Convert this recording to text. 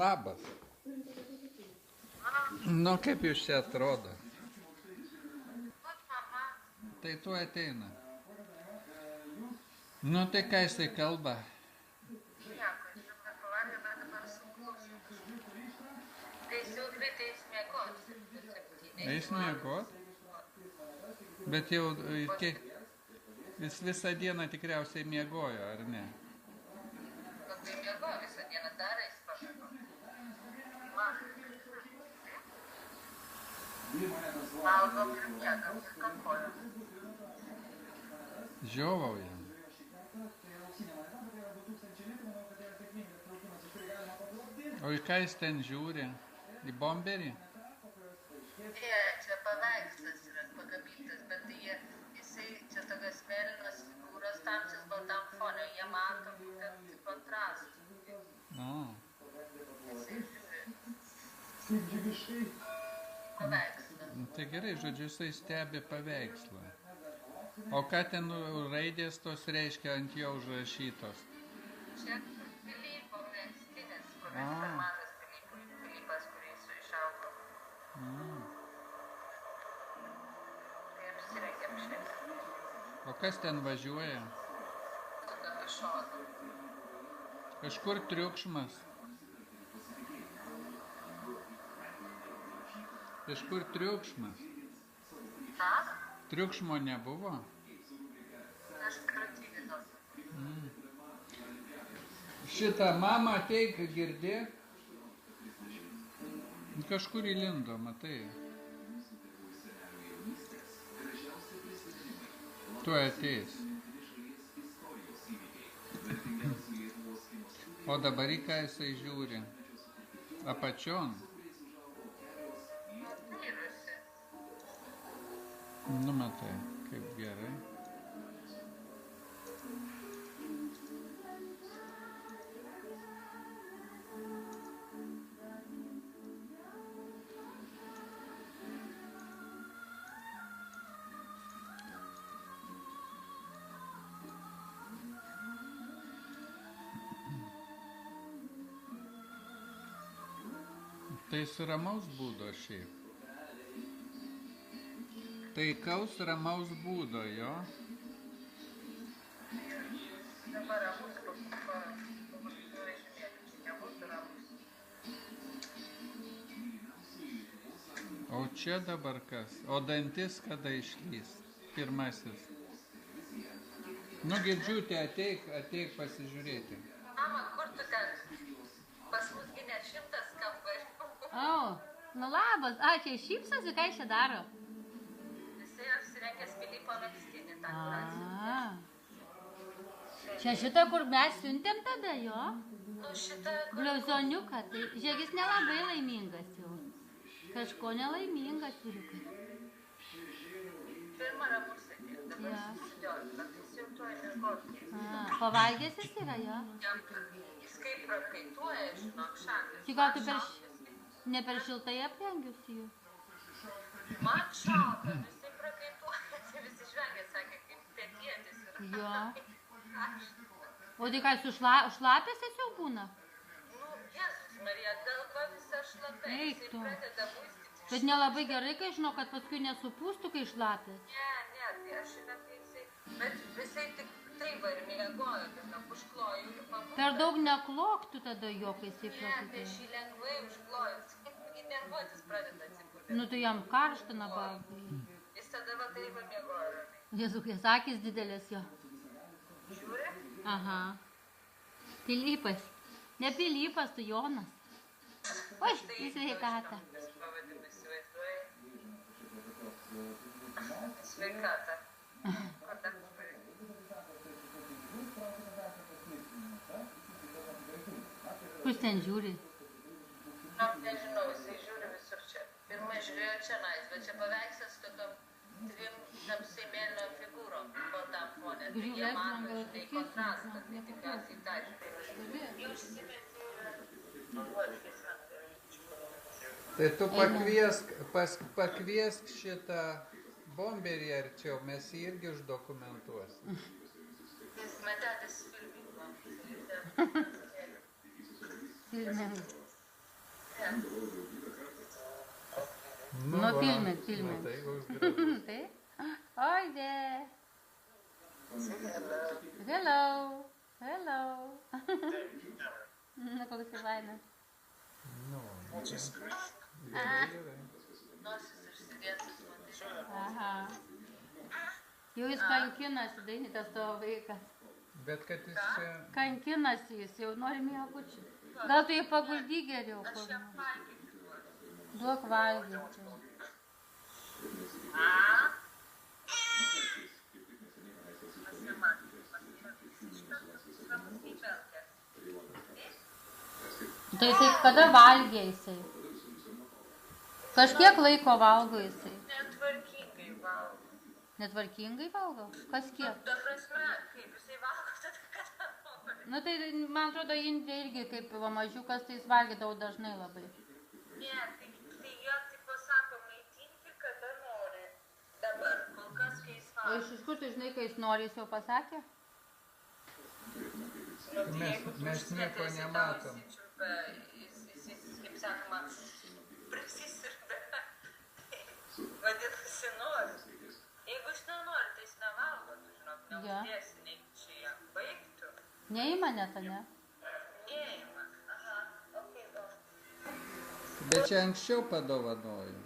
Labas. Nu, kaip jūs čia atrodo? Tai tu ateina. Nu, tai ką jisai kalba? Nieko, jis dabar pavargę, bet dabar sunkus. Tai jis jau greitai eis miegot. Eis miegot? Bet jau jis visą dieną tikriausiai miegojo, ar ne? Nu, tai miegojo visą dieną, dar eis pamiegot. Valgom ir miegam, ir kankojam. Žiovaujam. O į ką jis ten žiūri? Į bomberį? Čia paveikslas yra pakabintas, bet jisai čia tokios mėlynos figūros, tamsios baltam fone, jie mato būtent kontrastų. Jisai žiūri paveikslą. Tai gerai, žodžiu, jisai stebi paveikslą. O ką ten raidės tos reiškia ant jo užrašytos? Čia Pilypo megztinis, kuris per mažas Pilypas, kuris išaugo. Tai apsirengėm šiandien. O kas ten važiuoja? Su kapišonu. Kažkur triukšmas. Kažkur triukšmas. Ta? Triukšmo nebuvo? Aš krativinos. Šitą mamą ateik, girdėk. Kažkur įlindo, matai. Tu ateis. O dabar į ką jisai žiūri? Apačion? Vyrusi. Nu, matai, kaip gerai. Tai jis ramaus būdo šiaip. Taikaus ramaus būdo, jo. Dabar ramus vežimėlį, čia nebūtų ramus. O čia dabar kas? O dantis kada išlys? Pirmasis. Nu, girdžiūtė, ateik pasižiūrėti. Mama, kur tu ten? Pas mus gi net 100 kambarių. O, nu labas. Čia šypsosi, ką jis čia daro? Jisai apsirengęs Pilypo megztinį, tą Čia šitą, kur mes siuntėm tada, jo? Nu, šitą... Bliauzoniuką, tai žiūrėk, jis nelabai laimingas jau. Kažko nelaimingas vyrukas. Pirma ramus atėjo, dabar susidėlė, bet jis jau tuoj miegoti. Pavalgęs jis yra, jo? Jis kaip prakaituoja, žinok, šakės. Čia gal tu ne per šiltai aprengiusi jų? Man šalta, visi prakaituoja, tai visi žvengia, sakė, kaip pietietis yra. Jo. O tai ką, su šlapės jis jau būna? Nu, Jėzus Marija, galva visa šlapia, jisai pradeda muistyti. Bet nelabai gerai, kai žinau, kad paskui nesupūstų, kai šlapės. Ne, tai aš žinau, tai jisai, bet visai tik taip ir miegojo, kad užklojo ir pabūdė. Per daug nekloktų tada jo, kai jisai Ne, tai aš jį lengvai užkloju, jis nervuotis pradeda atsipūdėti. Nu, tai jam karšta nabagai. Jis tada va taip miegojo. Jėzukės akis didelės jo. Žiūri? Aha. Pilypas. Ne Pilypas, tu Jonas. Oi, į sveikatą. Sveikatą. Kus ten žiūri? Na, nežinau, jisai žiūri visur čia. Pirmai žiūrėjo čia nais, bet čia paveikslas tokiam 2 tamsiai mėlynom figūrom baltam fone. Tai jie mato, žinai, kontrastą, tai tikriausiai tą žiūrėjo. Jau užsimetė Tai tu pakviesk šitą bomberį arčiau, mes jį irgi uždokumentuosim. Jis matėtis filmingą. Nu, va, filmik, filmik. matai, koks gražus. Taip? Oi, dė. Hello. Hello. Nu, koks tai vainas. Nu, Aha. gerai. Nosis išsidėtas matai. Aha. Jau jis kankinasi, Dainytas tavo vaikas. Bet kad jis čia... Kankinasi jis, jau nori miegučių. Gal tu jį paguldyk geriau. Aš jam valgyti duodu. Duok valgyti. Tai jisai kada valgė jisai? Kažkiek laiko valgo jisai. Netvarkingai valgo. Netvarkingai valgo? Kas kiek? Ta prasme, kaip jisai valgo, tada kada nori. Nu tai, man atrodo, Indija irgi kaip va mažiukas, tai jis valgydavo dažnai labai. Ne, tai jo taip pasako, maitinti kada nori. Dabar, kol kas, kai jis O valgo. iš kur tu žinai, kai jis nori, jis jau pasakė? Mes nieko nematom. Jis, kaip sakoma, prisisirbė. Vadinasi, nori. Jeigu jis nenori, tai jis nevalgo, tu žinok, neuždėsi, nei čia jam baigtų. Neima net, ne? Neima. Aha, okei, Bet čia anksčiau padovanoju.